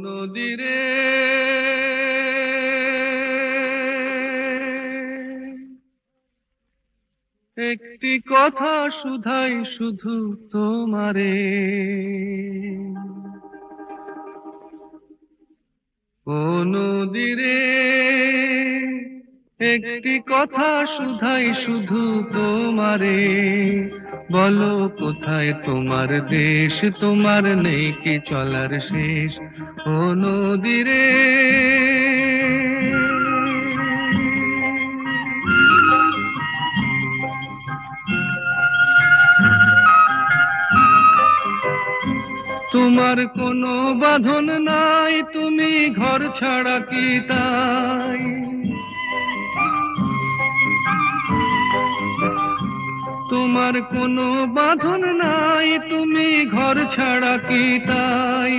নদীরে একটি কথা শুধাই শুধু তোমারে, ও নদীরে একটি কথা শুধাই শুধু তোমারে, বলো কোথায় তোমার দেশ, তোমার নেই কি চলার শেষ, ও নদীরে। তোমার কোনো বাঁধন নাই, তুমি ঘর ছাড়া কি তাই, তোমার কোনো বাঁধন নাই, তুমি ঘর ছাড়া কি তাই,